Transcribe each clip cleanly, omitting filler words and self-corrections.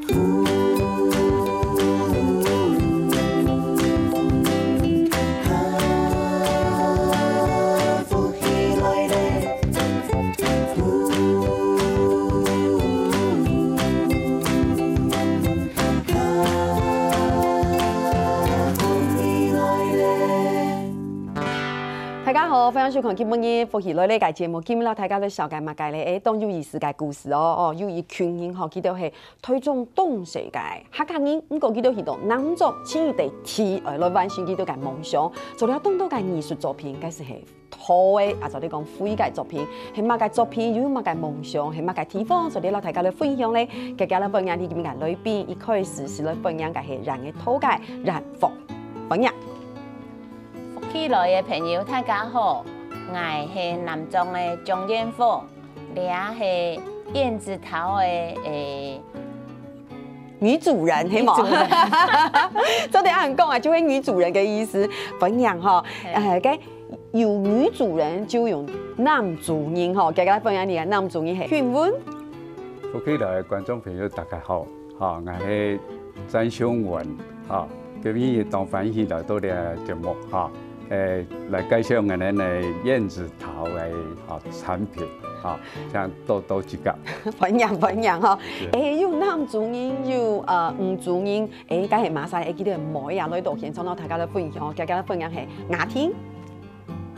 大家好，欢迎收看今晡日福喜来呢个节目。今日大家都小解嘛解咧，当有意思嘅故事哦，有一群人吼，佢哋係推动动世界，客家人唔過佢哋去到南族，千地天來完成佢哋嘅夢想，做了當多嘅藝術作品，嗰時係土嘅，啊就你講灰嘅作品，係乜嘅作品，有乜嘅夢想，係乜嘅地方，所以老大家嚟分享咧，大家嚟分享啲咁嘅裏邊，一開始是嚟分享嘅係人嘅土界人福分享。起來嘅朋友，大家好，我係南莊嘅張燕鳳，你係燕子頭嘅女主人，係冇？做啲人講啊，就係女主人嘅意思。分享嗬，嘅有女主人就有男主人嗬，大家分享啲男主人係勸文。福起來嘅觀眾朋友大家好，我係詹雄文，今日當歡喜來到呢個節目來介紹我哋嘅燕子頭嘅產品，像多幾個。分享嗬，有男主人，有女主人，梗係馬上記得妹啊，來到現場咯，大家嚟分享，大家嚟分享係雅婷。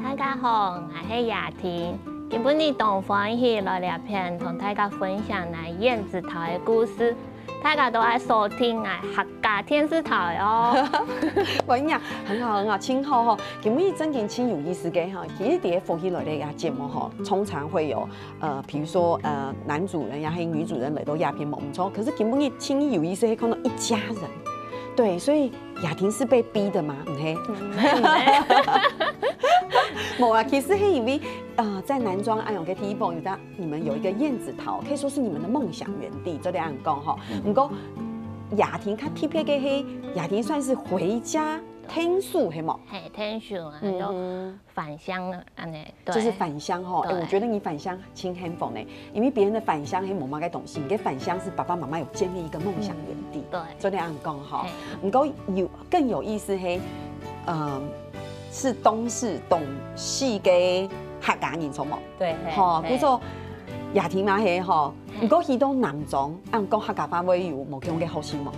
大家好，我係雅婷，今日當歡喜來了片，同大家分享嚟燕子頭嘅故事。大家都愛收聽客家電視台哦。分享很好，挺好哈。今日真嘅挺有意思嘅哈。其實啲福喜來嘅節目哈，通常會有譬如說男主人呀，還有女主人嚟到鴉片冇唔錯。可是今日挺有意思，係看到一家人。對，所以雅婷是被逼的嘛，唔係？冇啊，其實係因為在南莊安陽嘅地方，你們有一個燕子頭，可以說是你們的夢想園地。這裡講哈，唔過雅婷較特別嘅係，雅婷算是回家聽書係冇？係聽書啊，就返鄉啊，就是返鄉哈。我覺得你返鄉挺幸福呢，因為別人的返鄉係冇乜嘅東西，你嘅返鄉是爸爸媽媽有建立一個夢想園地。對，這裡講哈，唔過更有意思係，是東西嘅客家人錯冇？對，吼，叫做雅婷嘛係吼，唔過去到南莊，按講客家話會有冇咁嘅好處冇？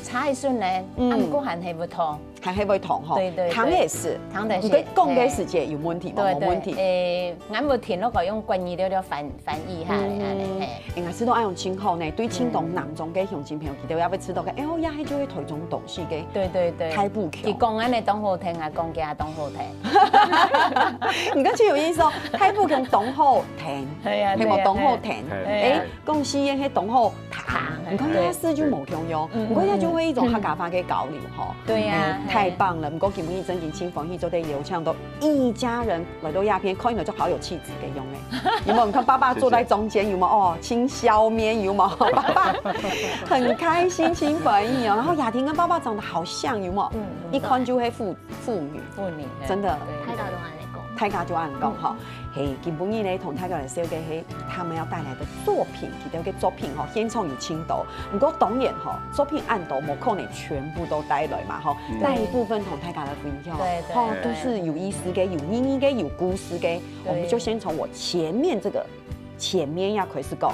差一瞬咧，唔過還係不同，還係會同吼，對對，糖也是，糖的是，唔過講嘅時節有問題冇？冇問題。俺冇聽到過用關於了翻譯下嚟，應該知道按用清後呢，對青東南莊嘅鄉親朋友，佢哋要不知道嘅，我也係就會推種東西嘅，對對對，太不強。佢講安尼當好聽，啊講嘅當好聽，唔過最有意思哦，太不強當好聽，係啊，係冇當好聽，講西嘅係當好彈，唔過呢事就冇強用。唔過呢就會一種客家話嘅交流嗬，對呀，太棒了！唔過今日真係清歡喜做啲有唱到一家人來到鴉片，看起來就好有氣質嘅樣咧。有冇？你看爸爸坐在中間，有冇？哦，親笑面有冇？爸爸很開心，清歡喜哦。然後雅婷跟爸爸長得好像，有冇？一看就係父女，真的。大家就按講嗬，係今晡日咧同大家嚟紹嘅係他們要帶來的作品，佢哋嘅作品嗬，現場有青島。不過當然嗬，作品按到冇可能全部都帶來嘛嗬，大一部分同大家嚟分享，嗬，都是有意思嘅、有意義嘅、有故事嘅。我們就先從我前面要開始講，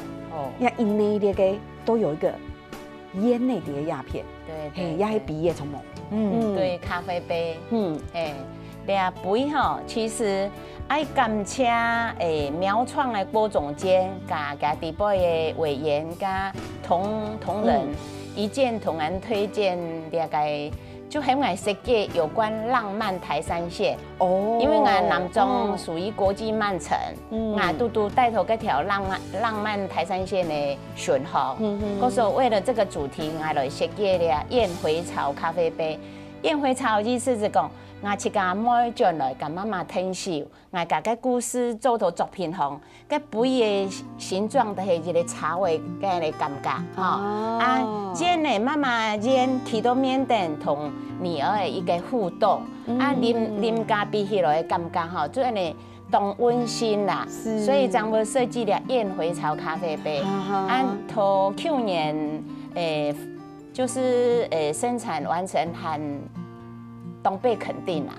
因為內啲嘅都有一個煙內啲嘅鴉片，係也係畢業從冇，對，咖啡杯，倆杯吼，其實愛感謝苗創的郭總監，加地部的委員，加同仁一見同仁推薦倆個，就很愛設計有關浪漫台山線。哦，因為我南莊屬於國際慢城，我嘟嘟帶頭嗰條浪漫台山線的巡航。嗰時候為了這個主題，我來設計了燕回巢咖啡杯。燕回巢意思是講，我一家妹將來跟媽媽聽笑，我家個故事做到作品行，個杯嘅形狀都係一個巢嘅咁嘅感覺，煎咧媽媽煎去到緬甸同女兒嘅一個互動，啉咖啡起來嘅感覺吼，就係當溫馨啦，所以將會設計了燕回巢咖啡杯，按頭去年。就是生产完成和东北肯定啦。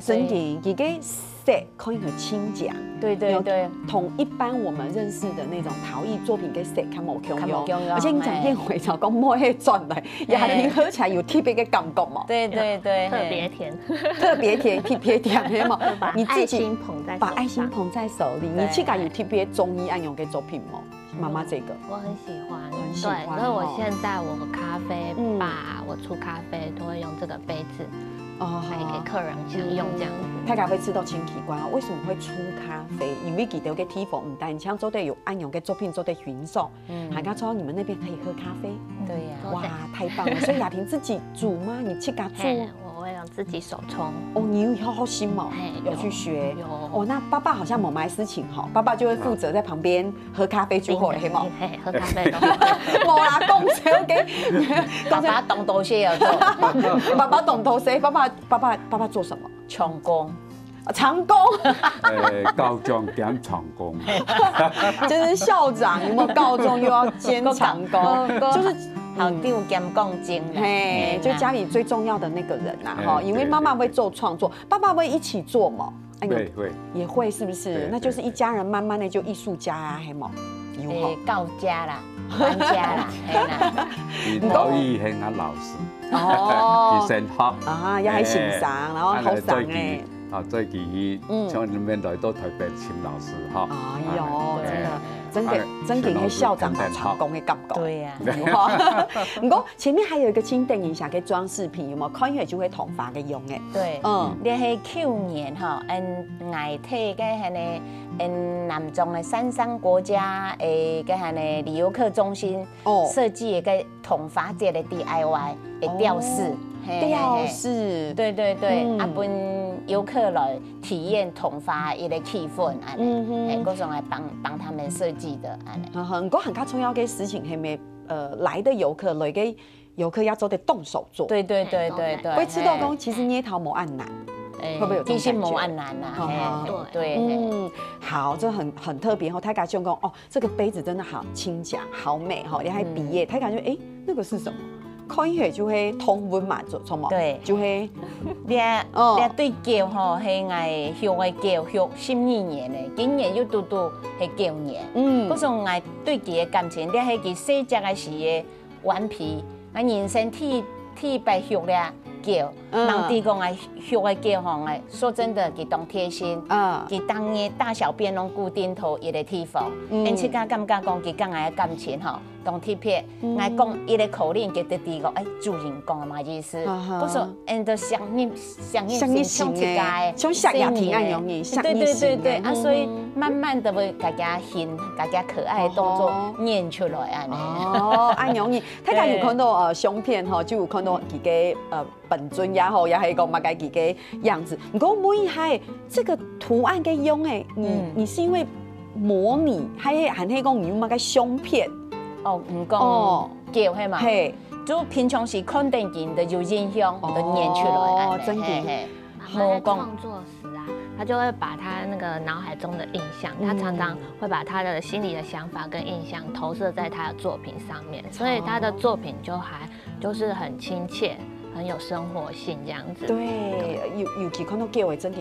真的，这个色可以很清讲。对对对，同一般我们认识的那种陶艺作品跟色看无共用，而且你讲片回潮讲摸迄转来，雅婷喝起来有特别的感觉嘛。对对对，特别甜，特别甜，特别甜嘛。你自己把爱心捧在手里，你去感有特别中意按用的作品吗？妈妈这个我很喜欢，对，所以我现在我咖啡吧，我出咖啡都会用这个杯子。来给客人享用这样子。大家会知道真奇怪啊，为什么会出咖啡？因为记得个地方唔单像做的有按用嘅作品做的驯兽，还刚说你们那边可以喝咖啡。对呀，哇，太棒了！所以雅婷自己煮吗？你去家做？我会用自己手冲。哦，你有好心哦，有去学。有哦，那爸爸好像某埋事情哈，爸爸就会负责在旁边喝咖啡煮好了，黑毛。喝咖啡。冇啦，讲笑嘅。爸爸懂多些要做。爸爸懂多些，爸爸做什么？长工。长工。高中兼长工。就是校长有没有高中又要兼长工？就是。校长兼讲经，嘿，就家里最重要的那个人呐，哈，因为妈妈会做创作，爸爸会一起做嘛，会也会是不是？那就是一家人，慢慢的就艺术家啊，嘿嘛，到家啦，搬家啦，嘿啦，陶艺系俺老师，哦，先学啊，也系欣赏，然后好赏诶，啊，最近从你们来到台北请老师哈，哎呦，真给那校长好成功的感觉。对呀。不过前面还有一个轻等一下嘅装饰品，有冇？看起来就会头发嘅用诶。对，你係去年哈，外地嘅係呢，南中嘅山上國家嘅係呢旅遊客中心設計嘅頭髮節嘅 DIY 嘅吊飾。吊飾，對對對，啊本遊客來體驗統髮一個氣氛，嗰種係幫他們設計的，不過很加重要嘅事情係咪？來的遊客來嘅遊客要做得動手做，對，會知道講其實捏陶冇按難，會不會有這種感覺？其實冇按難啊，對，好，這很特別哦。大家就講哦，這個杯子真的好輕巧，好美哈，你還比耶，大家就誒，那個是什麼？看起來就會通溫嘛，做嘛，對，就會你對橋吼係愛學嘅橋學12年嘅，今年又拄係9年，嗰種愛對佢嘅感情，你係佢細隻嘅時嘅頑皮，我人生體白學咧橋，人哋講愛學嘅橋吼，愛說真的，佢當貼心，佢當嘅大小便攏固定頭一個地方，因此感覺講佢講愛感情吼。當貼片，愛講一個口令，佢哋啲個，主人講嘛意思，嗰時人都相應像一家，像夏雅婷咁容易，對，啊，所以慢慢的會大家顯，大家可愛的動作演出來啊。哦，按容易，大家有看到相片吼，就有看到自己本尊也好，也係個乜嘅自己樣子。不過每一下這個圖案嘅用誒，你是因為模擬，係講你用乜嘅相片？哦，唔講叫係嘛？係，就平常時看電影的有印象，就演出來。真的。他在創作時啊，他就會把他那個腦海中的印象，他常常會把他的心裡的想法跟印象投射在他的作品上面，所以他的作品就是很親切，很有生活性這樣子。對，尤其看到叫的真的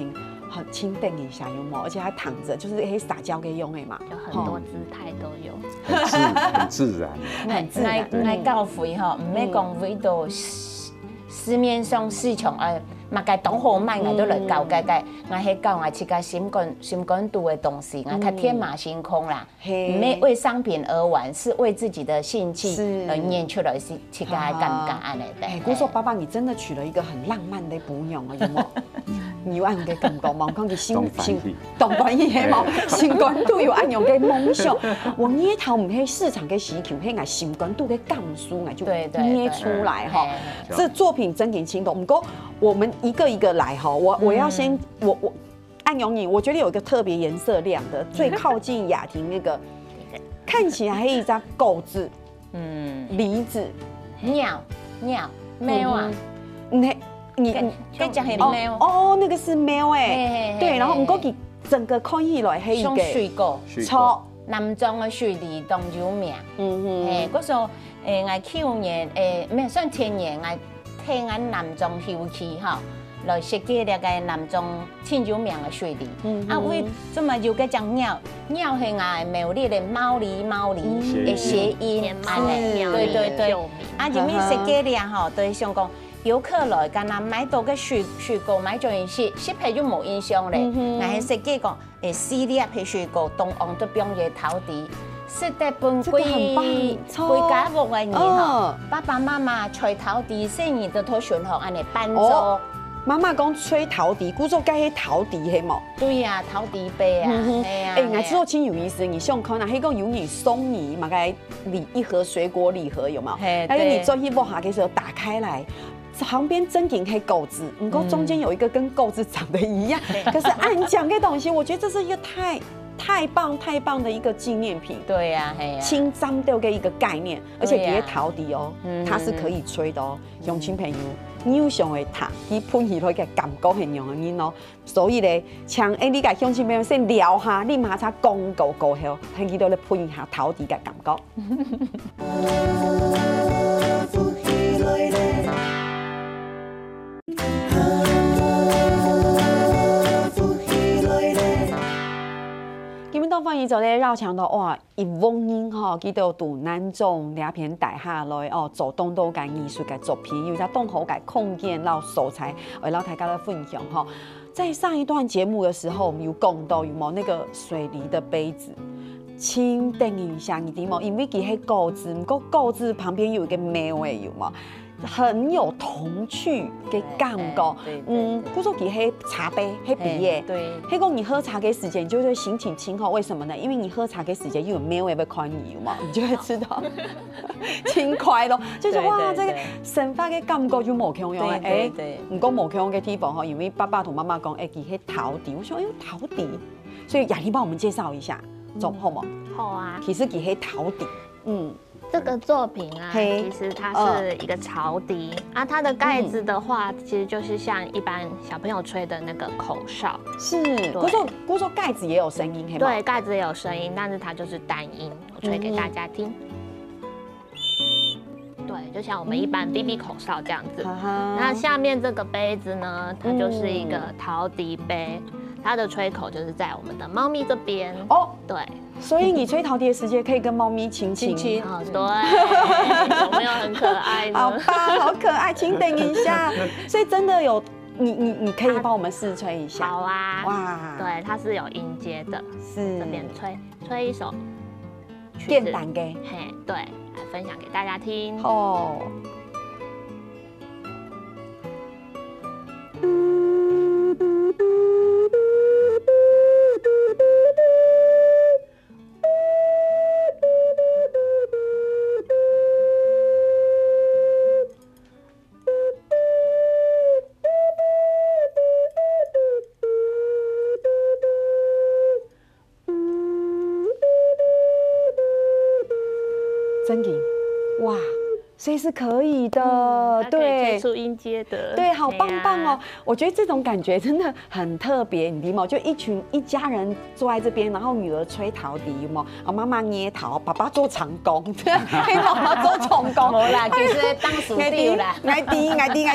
很輕等一下有冇？而且還躺着，就是可以撒嬌給用的嘛，有很多姿態都有，很自然。愛教會吼，唔係講為到市面上市場嘛該當好賣，我都來教解，我係教我自己心感度的東西，我較天馬行空啦，唔係為商品而玩，是為自己的興趣而演出來是自己嘅感覺安尼的。姑說爸爸，你真的取了一個很浪漫的補用啊，有冇？你有按嘅感覺嗎？我看佢心動關意係冇，心感度有按用嘅夢想。我捏陶唔係市場嘅需求，係我心感度嘅感受，我就捏出來哈。這作品真挺輕動，不過我們一個一個來哈。我要先我按用你，我覺得有一個特別顏色亮的，最靠近雅婷那個，看起來係一張狗字，梨子，鳥貓啊，你跟講係貓哦，那個是貓哎，對，然後唔過佢整個看起來係一個水果，錯，南庄的水梨当有名。嗰时候我去年没有算前年，我替俺南庄休憩哈。来设计那个南庄很有名的水梨，为这么有个讲鸟是俺苗栗的毛梨的谐音，对，入面设计了吼，就是想讲游客来，干那买到个水果，买咗件食皮就冇影响咧。俺係設計講4粒嘅水果，東昂都變嘅頭地，食得半歸家屋嘅人吼，爸爸媽媽吹頭地，細年都拖順學安尼搬咗。媽媽講吹陶笛，古做該係陶笛係冇？對呀，陶笛杯啊。我知道真有意思。你想看那迄個有你送你嘛個一盒水果禮盒有冇？還有你做一波下嘅時候打開來，旁邊真頂係鈎子，不過中間有一個跟鈎子長得一樣。可是按講嘅東西，我覺得這是一個太棒的一個紀念品。對呀，輕張掉嘅一個概念，而且佢嘅陶笛哦，它是可以吹的哦，鄉親朋友。你上會讀，伊噴起來嘅感覺係樣嘅咯，所以咧，像你甲鄉親朋友先聊下，你馬上廣告過後，睇見到咧噴一下陶笛嘅感覺。今日當番伊就咧繞牆到哇，一翁人吼，佢都讀南莊兩片大下來哦，做東都嘅藝術嘅作品，有隻東好嘅空間，然後素材，為老大家來分享哈。在上一段節目嘅時候，我們有講到有冇那個水梨的杯子，請等一下你知冇？因為佢係鈎子，唔過鈎子旁邊有一個苗誒，有冇？很有童趣嘅感覺，古說佢係茶杯，係筆耶。對，迄個你喝茶嘅時間，你就會心情清好。為什麼呢？因為你喝茶嘅時間又有苗會看你嘛，你就會知道輕快咯。就是哇，這個生發嘅感覺就無強樣誒。唔過無強嘅地方吼，因為爸爸同媽媽講，佢係陶笛，我說陶笛，所以雅婷幫我們介紹一下，做好冇？好啊。其實佢係陶笛，這個作品啊，其實它是一個陶笛啊，它的蓋子的話，其實就是像一般小朋友吹的那個口哨。是，古說蓋子也有聲音，對，蓋子也有聲音，但是它就是單音，我吹給大家聽。對，就像我們一般 BB 口哨這樣子。那下面這個杯子呢，它就是一個陶笛杯，它的吹口就是在我們的貓咪這邊。哦，對。所以你吹陶笛的時間可以跟貓咪親親。哦，對，有沒有很可愛呢？好吧，好可愛，請等一下。所以真的有，你可以幫我們試吹一下。好啊。哇。對，它是有音階的。是。這邊吹一首。簡單嘅。嘿，對，來分享給大家聽。哦。真的，哇，所以是可以的，对，吹出音阶的，对，好棒棒哦！我觉得这种感覺真的很特別，你知道嗎？就一家人坐在這邊，然後女兒吹陶笛，有冇？啊，媽媽捏陶，爸爸做長工，嘿，媽媽做長工。冇啦，其實當屬地啦。我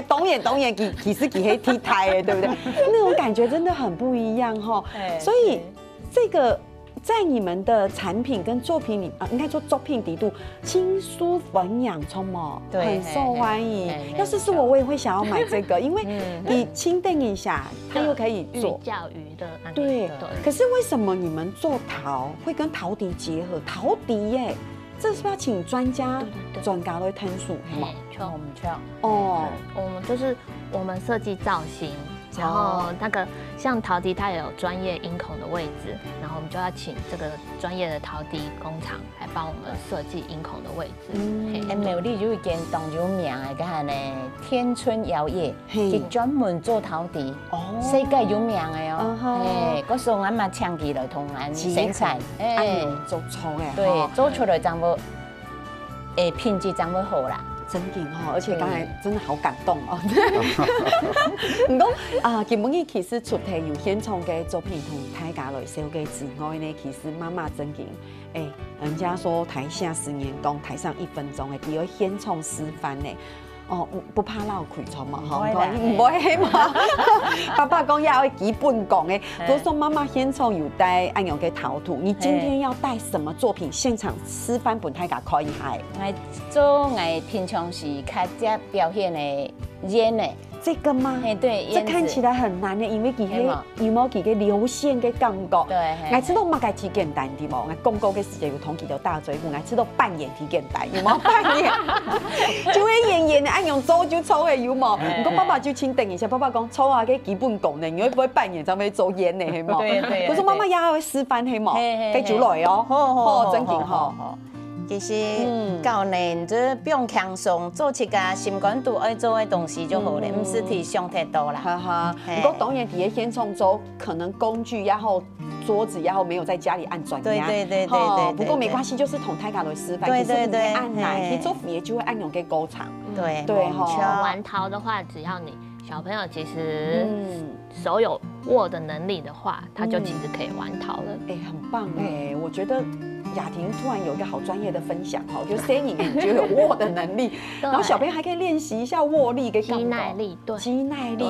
懂嘢，其實係踢台嘅，對不對？那種感覺真的很不一樣哈。所以這個。在你們的產品跟作品裡應該說作品底度青蔬粉洋蔥嘛，很受歡迎。要是我也會想要買這個，因為你清燉一下，它又可以做寓教於樂。對。可是為什麼你們做陶會跟陶笛結合？陶笛耶，這是不是要請專家來探索？我們錯。哦，我們就是我們設計造型。然後那個像陶笛，它也有專業音孔的位置，然後我們就要請這個專業的陶笛工廠來幫我們設計音孔的位置。苗栗有一間當有名嘅，嗰係咧天春窯業，佢專門做陶笛，世界有名嘅哦。嗰時候我嘛搶佢來同俺生產，做錯嘅，對，做出來就會品質就會好啦。真劲哈，而且刚才真的好感动哦。唔讲啊，基本上其实除题有现场嘅作品同大家来收嘅之外呢，其实妈妈真劲。人家说台下10年功，台上1分钟，比如现场示范呢。哦，不怕闹亏错嘛，哈，唔会嘛。爸爸讲要基本讲的，都说妈妈现场有带按样嘅陶土，你今天要带什么作品现场示范本大家看一下？我平常是开只表现的演的。这个吗？对，这看起来很难的，因为佢係羽毛佢嘅流線嘅感覺。對，我知道乜嘅挺簡單啲冇，我公告嘅時間有統計到大嘴虎，我知道扮演挺簡單，有冇扮演？就會演的，按用做就抽嘅有冇？不過爸爸就請等一下，爸爸講抽下嘅基本功能，你會不會扮演就會做演的係冇？對。佢說媽媽也會示範係冇，繼續來哦，好，真勁好。其實教人就是不用輕鬆，做一個心肝肚愛做的東西就好了，唔是提上太多啦。哈哈，不過當然啲現場做，可能工具然後桌子然後沒有在家裡按轉壓。對。不過沒關係，就是同大家來示範。對。按來，其實做也就會按用嘅高場。對哈。玩陶的話，只要你小朋友其實手有握的能力的話，他就其實可以玩陶了。很棒哎，我覺得。雅婷突然有一個好專業的分享哈，就聲音就有握的能力，然後小朋友還可以練習一下握力跟肌耐力，對，肌耐力，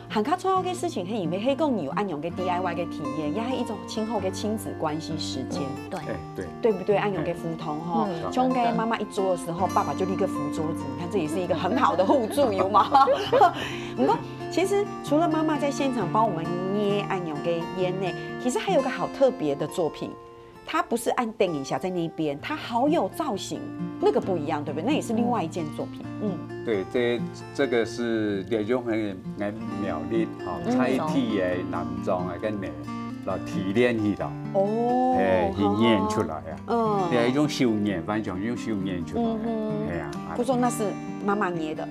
很卡重要嘅事情，係因為係講有按用嘅 DIY 嘅體驗，也係一種親後嘅親子關係時間，對不對？按用嘅扶同哈，像給媽媽一桌的時候，爸爸就立刻扶桌子，你看這也是一個很好的互助，有嗎？不過其實除了媽媽在現場幫我們捏按用嘅煙呢，其實還有個好特別的作品。它不是按定一下在那邊，它好有造型，那個不一樣，對不對？那也是另外一件作品。對，這個是一種很苗栗彩體嘅男裝嘅跟嚟提煉去啦，去演出來啊，係一種手捏，反正用手捏出來，係啊。不說那是媽媽捏的，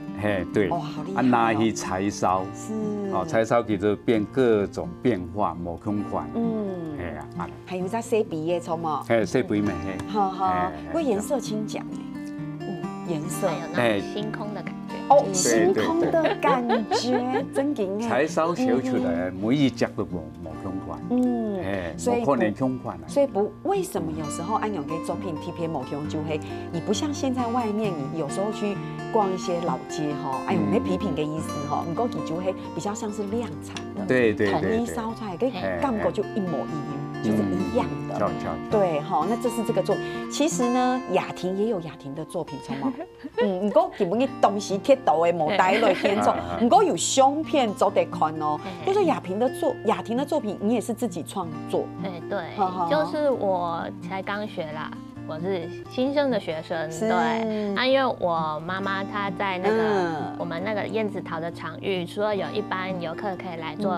對，好厲害。拿去柴燒，柴燒叫做變各種變化，無空款，係啊。還有在洗鼻嘅，錯嘛？洗鼻咪係，不過顏色輕講顏色有那種星空的感覺。星空的感覺，真勁柴燒燒出來，每一隻都無空款，所以可能空款。所以不為什麼有時候按用嘅作品特別冇空就係，你不像現在外面，你有時候去逛一些老街哈，哎呦，沒批評嘅意思哈，唔過佢就會比較像是量產的，對，統一燒出來嘅感覺就一模一樣，就是一樣的。對哈，那這是這個作品。其實呢，雅婷也有雅婷的作品，錯嗎？唔過基本嘅東西鐵道嘅冇帶來現場，唔過有相片做得看哦。就是雅婷的作品，你也是自己創作？對，就是我才剛學啦。我是新生的學生，對，那因為我媽媽她在那個我們那個燕子陶的場域，除了有一般遊客可以來做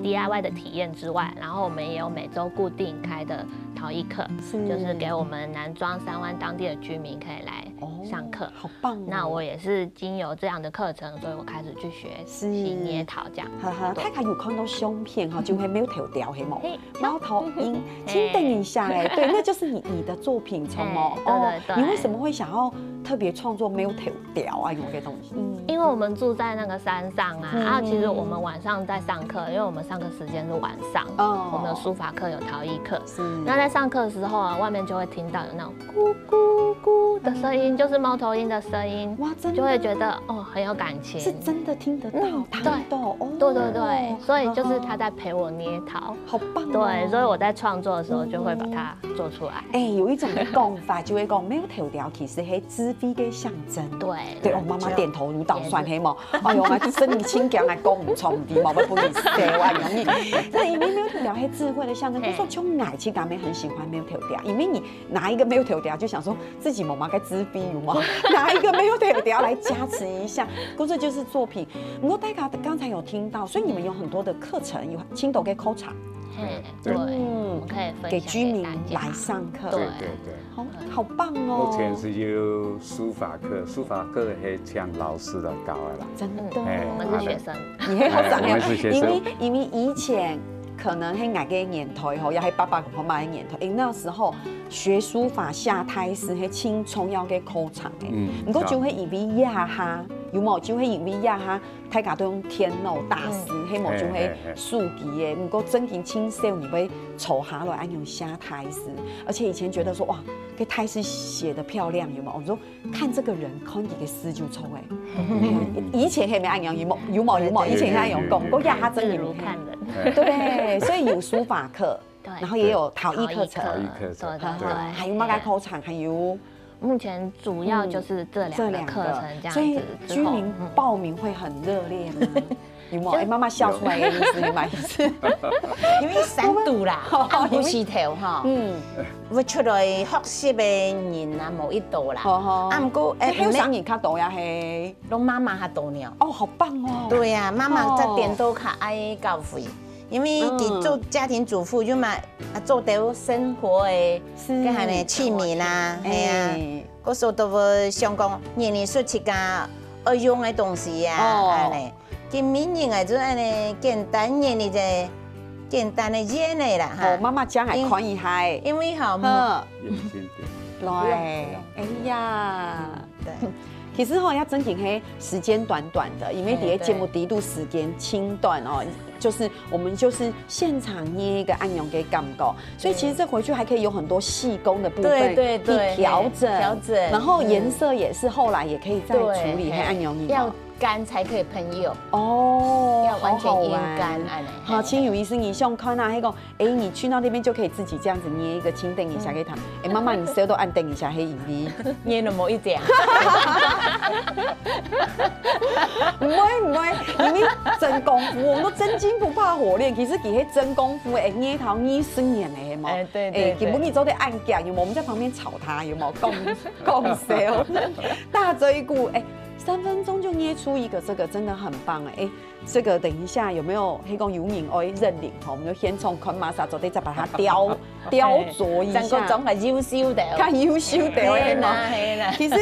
DIY 的體驗之外，然後我們也有每週固定開的陶藝課，就是給我們南莊3灣當地的居民可以來上課。好棒！那我也是經由這樣的課程，所以我開始去學習捏陶這樣。大家有看到相片哈，就會沒有頭雕係冇？貓頭鷹，請等一下哎，對，那就是你的作品。對，你為什麼會想要特別創作沒有頭雕啊？用嘅東西？因為我們住在那個山上啊，然後其實我們晚上在上課，因為我們上課時間是晚上，我們的書法課有陶藝課，那在上課的時候啊，外面就會聽到有那種咕咕咕的聲音，就是貓頭鷹的聲音，哇，真的就會覺得哦很有感情，是真的聽得到，對，所以就是他在陪我捏陶，好棒，對，所以我在創作的時候就會把它做出來。有一種講法就會講，沒有頭雕其實係智慧嘅象徵。對，我媽媽點頭如搗蒜，係冇。哎呦，我身體輕強，還講唔從啲，冇乜不理解，我容易。但因為沒有頭雕係智慧的象徵，就說像愛情感，很喜歡沒有頭雕，因為你拿一個沒有頭雕，就想說自己媽媽該智慧有嗎？拿一個沒有頭雕來加持一下，這就是作品。不過大家剛才有聽到，所以你們有很多的課程，有青島嘅課程。對，我們可以分享給居民來上課。對，好棒哦！目前是有書法課，書法課係請老師來教的啦。真的，我們是學生，你係學生我們是學生。因為以前可能迄眼个年头吼，也迄爸爸妈妈的年头，那时候学书法下胎诗，迄青葱要给考场的。不过就迄以为亚哈，有冇就迄以为亚哈，大家都用天漏大师，迄冇就迄竖旗的。不过真正青少年要丑下来，按用下胎诗，而且以前觉得说哇，这胎诗写得漂亮，有冇？我说看这个人，看几个诗就出来。以前还没按样，有冇？以前他有讲，不过亚哈真的如看人。对，所以有书法课，然后也有陶艺课程，还有马家考场，还有目前主要就是这两个课程这样子。所以居民报名会很热烈吗？有冇？哎，妈妈笑出来的意思，有冇意思？因为三度啦，按不是头哈，会出来学习的人啊，无一度啦。啊，不过哎，有啥人较多呀？嘿，拢妈妈较多呢。哦，好棒哦。对呀，妈妈在点都较爱交费。因为做家庭主妇就嘛，做到生活的个下呢器皿啦，系啊，嗰时候都会想讲年年说一家要用的东西啊，安尼，今明年啊就安尼简单年的个简单的热的啦，哦，妈妈讲还可以嗨，因为好，对，哎呀，对。其实哈，要真正黑时间短短的，因为底下节目低度时间轻短哦，就是我们就是现场捏一个按钮给感觉，所以其实这回去还可以有很多细工的部分去调整，然后颜色也是后来也可以再处理黑按钮你要干才可以喷釉哦，要完全阴干，好，其实有意思，你像看那个，哎，你去到那边就可以自己这样子捏一个轻蹬一下给他，哎，妈妈你手都按蹬一下黑影力，捏了某一点。唔会，因为真功夫，我们都真金不怕火炼。其实其实真功夫，哎，捏头捏10年的嘛，对，基本你都得按脚，有冇？我们在旁边吵他，有冇？共 sell 大追顾，哎，3分钟就捏出一个，这个真的很棒哎。这个等一下有没有黑公有人会认领？我们就先从昆马萨做底，再把它雕琢一下。整个总系优秀的，看优秀的，係啦。其實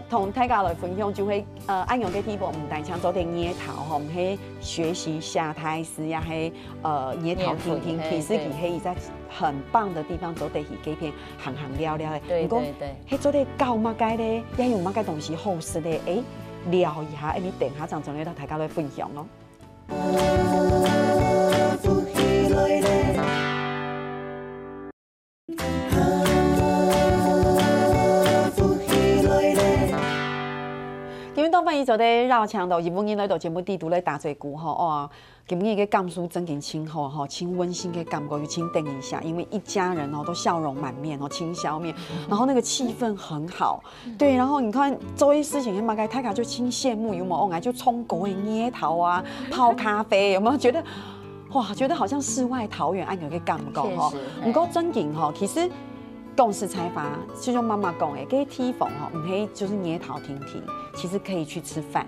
同大家來分享就會按用嘅地方唔單槍做啲捏頭，吼，唔係學習下台時呀，係捏頭聽聽，其實佢係一個很棒的地方，做啲係幾片行聊聊嘅。對。係做啲教乜嘅咧，也有乜嘅東西好食咧，誒聊一下，你等下陣咧，大家來分享咯。今日當翻伊做啲繞牆度，日本人來到節目地圖來打嘴鼓吼，哇！今日嘅感受真嘅親好吼，親溫馨嘅感覺，又親等一下，因為一家人哦都笑容滿面哦，輕笑面，然後那個氣氛很好，對，然後你看做啲事情，馬該大家就親羨慕，有冇？我就衝果嘅捏頭啊，泡咖啡，有冇覺得？哇，覺得好像世外桃源，按有嘅感覺吼。唔過真嘅吼，其實。共識採訪，就像媽媽講嘅，嗰啲地方哈，唔係就是捏頭聽聽，其實可以去吃飯，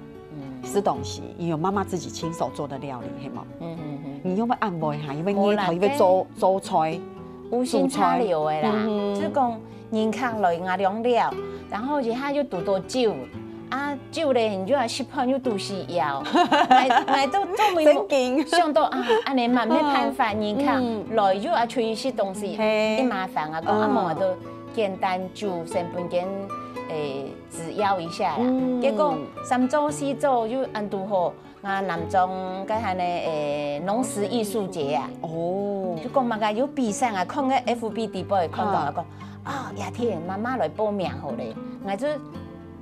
吃東西，也有媽媽自己親手做的料理，係冇？你有冇按摩一下？因為捏頭，因為做菜，無心插柳的啦，就講人客來壓兩料，然後一下就倒到酒。啊，酒咧，你就要吸泡，又都是要，我都沒想到啊，安尼慢慢攤飯，人客來就要吹些東西，一麻煩啊，講啊冇都簡單煮成半件只要一下啦。結果3組4組就按拄好，啊南莊嗰下呢農時藝術節啊，哦，就講嘛個有比賽啊，看個 FB 直播會看到啊講，啊亞天媽媽來報名好咧，我就。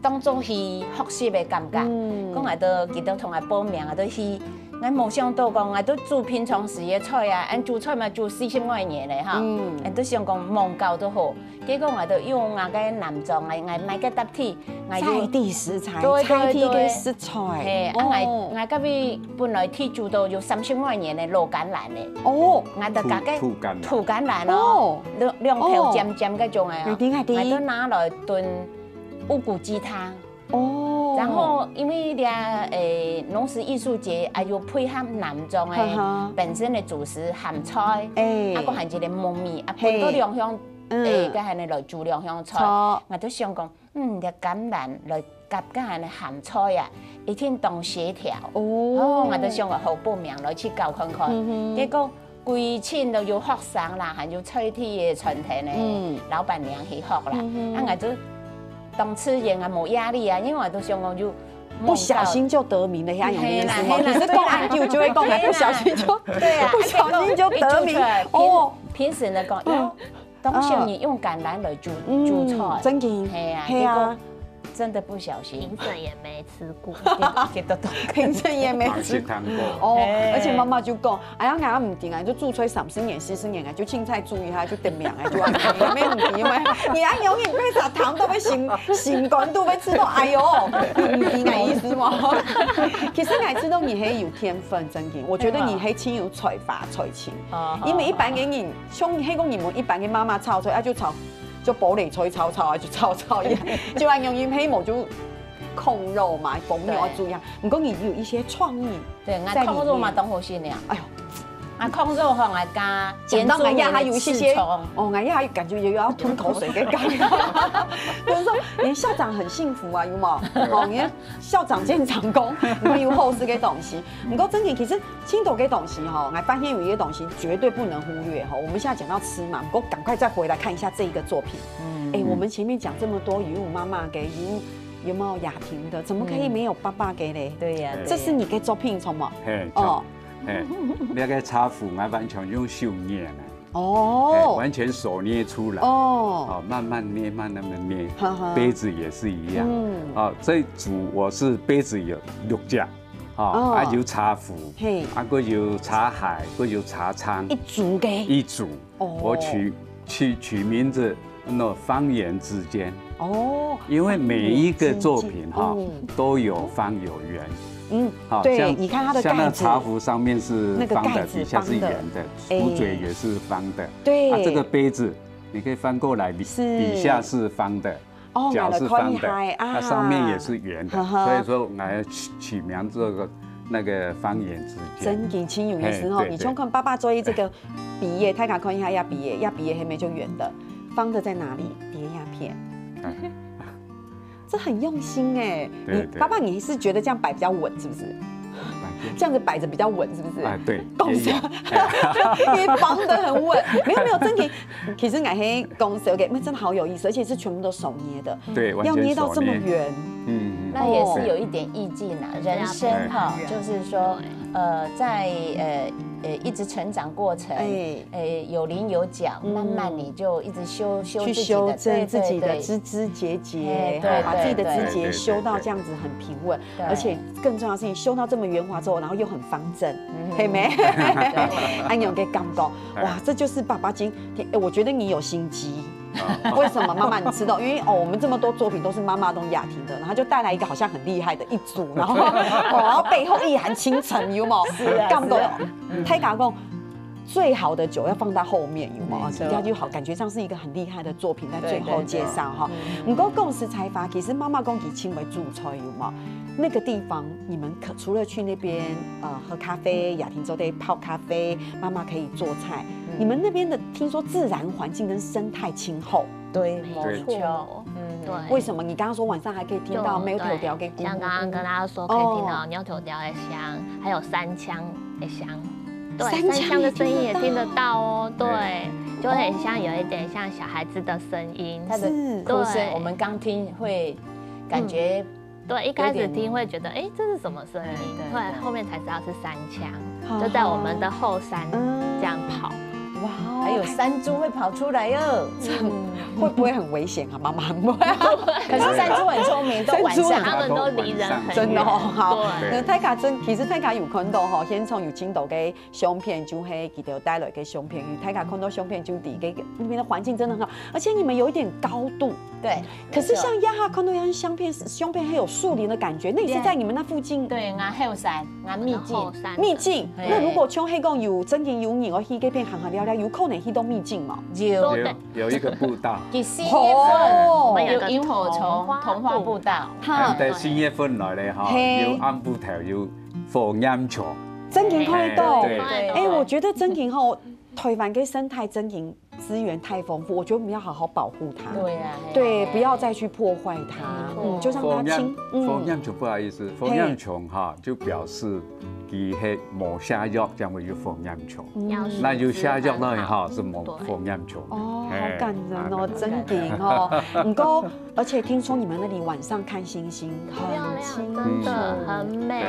當做是學習的感覺，講我都記得同我報名，我都去，我冇想到講我都做平常時嘅菜啊，按做菜嘛做40幾年咧哈，我都想講望教都好，結果我都用我嘅南莊，我買個搭鐵，在地食材，在地嘅食材，我嗰邊本來鐵做到有30幾年嘅羅橄欖咧，哦，我就加個土橄欖咯，兩條尖尖嗰種嘅，我都拿來燉。烏骨雞湯哦，然後因為倆農時藝術節還有配合南莊嘅本身嘅主食鹹菜，啊個係一個糯米，啊配到兩樣個係呢來煮兩樣菜，我都想講，倆橄欖來夾個係呢鹹菜啊，一天當協調，哦，我都想話好報名來去教看看，結果。规寝都有服丧啦，还有炊体的传承的老板娘去服啦，俺就当吃盐啊，没压力啊，因为我都想讲就。不小心就得名了，遐有意思吗？你是讲安久就会讲，不小心就对啊，不小心就得名哦。平时呢讲，当时你用橄榄来煮菜，真嘅，系啊。真的不小心，评审也没吃过，评审也没吃过哦。而且妈妈就讲，哎呀，俺唔定啊，就煮出30年、40年啊，就青菜注意下就得名啊，就安尼，没问题，因为你安永远配啥糖都会心肝都会吃到，哎呦，唔定嘅意思嘛。其實我知道你係有天分，真嘅，我覺得你係挺有才華才情，因為一般嘅人，像迄個你們一般嘅媽媽炒菜啊就炒。就玻璃菜炒啊，就炒一樣，就按用黑毛就控肉嘛，蜂蜜要注意。不過你有一些創意，對，我控肉嘛當好新娘。哎呦，啊控肉和我加講到俺家還有一些哦，俺家感覺又要吞口水給講。就是說，連校長很幸福啊，有冇？哦，你校長兼長工，你有後事嘅東西。不過真嘅，其實青島嘅東西哈，我發現有一個東西絕對不能忽略哈。我們現在講到吃嘛，不過趕快再回來看一下這一個作品。哎，我們前面講這麼多，有媽媽給，有沒有雅婷的？怎麼可以沒有爸爸給嘞？對呀，這是你嘅作品，錯嗎？哦，那個茶壺我完全用手捏的，哦，完全手捏出來，哦，慢慢捏，慢慢捏。杯子也是一樣，這組我是杯子有6架。啊，有茶壺，啊，個有茶海，個有茶倉，一組，我取名字，那方圓之間，哦，因為每一個作品哈都有方有圓，好，對，你看它的像那茶壺上面是方的，底下是圓的，壺嘴也是方的，對，啊，這個杯子你可以翻過來，底下是方的。腳是方的，它上面也是圓的，所以說我要取名這個那個方圓之間。真挺有意思哦！你從看爸爸做這個筆葉，大家看一下壓筆葉，壓筆葉後面就圓的，方的在哪裡？疊壓片。這很用心哎！你爸爸你是覺得這樣擺比較穩，是不是？這樣子擺着比較穩，是不是？哎，對，公司因為綁得很穩。沒有，真的，其實我喺公司嘅，真的好有意思，而且是全部都手捏的，對，要捏到這麼圓，那也是有一點意境啊。人生哈，就是說，在一直成長過程，有稜有角，慢慢你就一直修正自己的枝節節，把自己的枝節修到這樣子很平穩，而且更重要的是你修到這麼圓滑之後，然後又很方正，係咪？安永嘅感覺，哇，這就是爸爸今天，我覺得你有心機。為什麼媽媽你知道？因為我們這麼多作品都是媽媽都雅婷的，然後就帶來一個好像很厲害的一組，然後背後意涵傾城，有冇？感覺太感動。最好的酒要放到後面，有冇？比較就好，感覺上是一個很厲害的作品，在最後介紹哈。不過公司採訪，其實媽媽講以清為主菜，有冇？那個地方，你們除了去那邊喝咖啡，雅婷就得泡咖啡，媽媽可以做菜。你們那邊的聽說自然環境跟生態清厚，對，沒錯，對。為什麼？你剛剛說晚上還可以聽到牛頭條嘅咕咕，像剛剛跟大家說可以聽到牛頭條的香，還有山羌的香。對，山羌的聲音也聽得到哦，對，就很像有一點像小孩子的聲音，他的哭聲，我們剛聽會感覺，對，一開始聽會覺得，哎，這是什麼聲音？對，後面才知道是山羌，就在我們的後山這樣跑。哇，還有山豬會跑出來喲，會不會很危險啊？媽媽不會，可是山豬很聰明，都晚上，他們都離人很遠。真的哦，好。大家真，其實大家有看到吼，現場有青島嘅相片，就係佢哋帶來嘅相片，大家看到相片就底嘅那邊的環境真的很好，而且你們有一點高度。對。可是像亞哈看到樣相片還有樹林的感覺，那也是在你們那附近。對，俺後山，俺秘境。秘境。那如果像黑講有真嘅有你，我去嗰邊行行聊聊。有可能去到秘境嘛？有一個步道。4月份我們有螢火蟲童話步道。在4月份來咧哈，有安步頭，有放煙牆。真嘅看到，哎，我覺得真嘅吼，台灣嘅生態真嘅資源太豐富，我覺得我們要好好保護它。對呀，對，不要再去破壞它，就讓它清。放煙牆不好意思，放煙牆哈就表示期係冇下藥，就會有風炎蟲。那有下藥呢，哈是冇風炎蟲。哦，好感人哦，真勁哦。不過，而且聽說你們那裡晚上看星星很清楚，真的很美。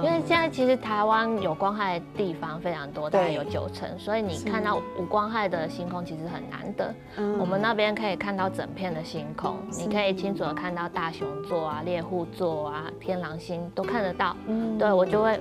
因為現在其實台灣有光害的地方非常多，大概有90%，所以你看到無光害的星空其實很難得。我們那邊可以看到整片的星空，你可以清楚地看到大熊座啊、獵戶座啊、天狼星都看得到。對，我就會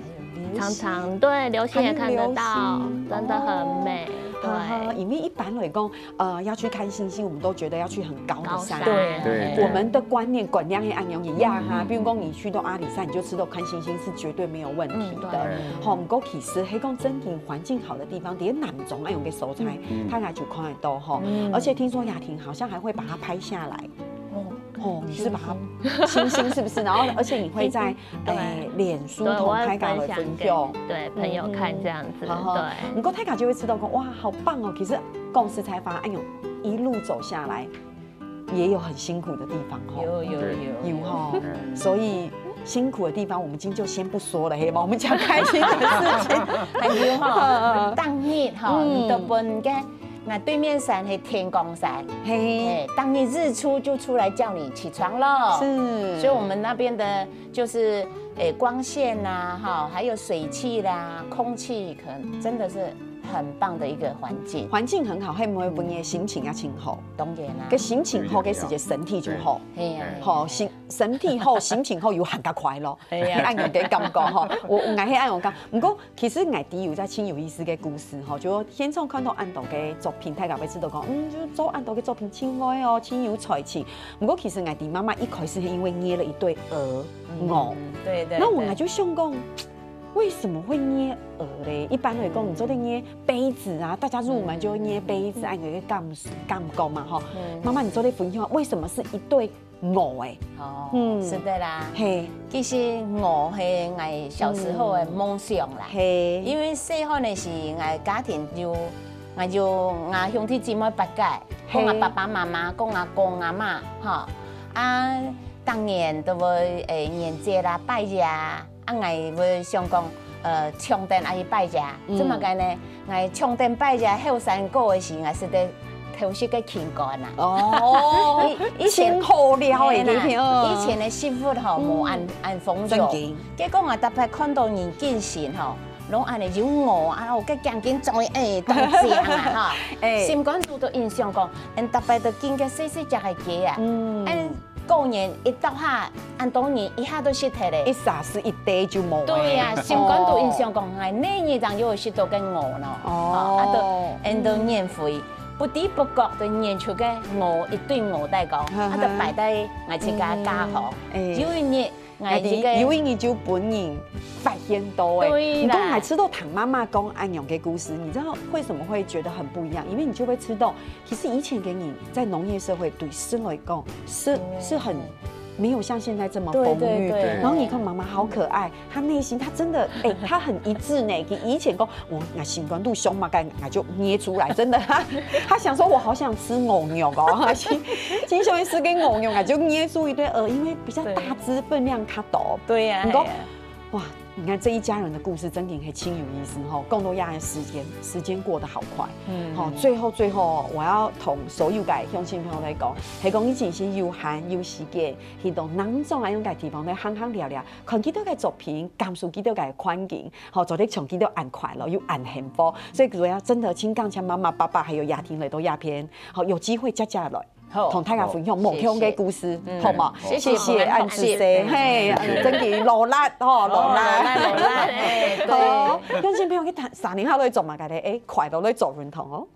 常常對流星也看得到，真的很美。对，因为一般来讲，要去看星星，我们都觉得要去很高的山。对，我们的观念管量也按容易压哈。比如讲，你去到阿里山，你就知道看星星是绝对没有问题的。好，不过其实黑讲真正环境好的地方，连南中爱用给手采，大家就看得到哈。而且听说雅婷好像还会把它拍下来。哦，你是把它星星是不是？然后而且你会在脸书同泰嘎的分享，对朋友看这样子。对，不过泰嘎就会知道说哇，好棒哦！其实公司才发，哎呦，一路走下来也有很辛苦的地方哈。有哈，所以辛苦的地方我们今天就先不说了，嘿嘛，我们讲开心的事情。还有哈，当日哈，你都本个。那对面山是天光山，嘿，当你日出就出来叫你起床了，是，所以我们那边的就是光线呐，哈，还有水汽啦、空气，可能真的是很棒的一个环境，环境很好，会不会本业心情也挺好？当然啦，个心情好，个时节身体就好，系啊，好身體好，心情好，又更加快樂。按樣嘅感覺嗬，我愛迄按樣講。不過其實愛弟有在親有意思嘅故事嗬，就現場看到安導嘅作品，大家會知道講，就做安導嘅作品親愛哦，親有才氣。不過其實愛弟媽媽一開始係因為捏了一對鵝，對。那我就想講。為什麼會捏鵝嘞？一般來講，你做的捏杯子啊，大家入門就會捏杯子，按個鋼鈎嘛，哈。媽媽，你做的分享，為什麼是一對鵝哎？哦，是的啦。嘿，其實鵝係我小時候的夢想啦。嘿，因為細漢的時，我家庭就我兄弟姊妹八個，講我爸爸媽媽，講阿公阿媽，哈啊，當年都會年節啦拜日。啊，我會想講，充電阿姨拜者，怎麼解呢？我充電拜者後山過嘅時，我是在偷食個青乾啊。哦，以前好料誒，以前嘅媳婦吼冇按風俗，結果我特別看到人見錢吼，攏按嚟有鵝啊，我個鏡鏡裝當正啊哈，心肝都都印象講，特別都見個細細隻嘅雞啊，過年一到下，按當年一下都識睇咧，一霎時一day就冇。對呀，心肝都印象講，係呢一張就會識到個鵝咯，啊都按到年會不知不覺就年出個鵝一堆鵝蛋糕，啊就擺在我自家家行，有一年。有一年就本人發現到誒，你剛才吃到唐媽媽講安陽嘅故事，你知道為什麼會覺得很不一樣？因為你就會知道，其實以前嘅人在農業社會對生來講是很沒有像現在這麼豐裕。然後你看媽媽好可愛，她內心她真的她很一致呢。以前講我心肝肚胸嘛，我就捏出來，真的，她想說我好想吃鵝肉哦，金秀一吃跟鵝肉，我就捏出一堆鵝，因為比較大隻，分量較大。對呀，哇！你看這一家人的故事真的很親有意思哈，更多壓的時間過得好快。好，最後我要同所有嘅鄉親朋友來講，係講以前是有閒有時間，去到南莊啊種嘅地方咧，行聊聊，看幾多嘅作品，感受幾多嘅環境，好，做啲從幾多按快樂又按幸福。所以主要真的請剛才媽媽、爸爸還有雅婷嚟到亞片，好有機會接來。同大家分享夢鄉嘅故事，好嘛？謝謝安子姐，嘿，真嘅羅辣，嗬，羅辣，好，鄉親朋友去3年後都做埋佢哋，快樂都做認同哦。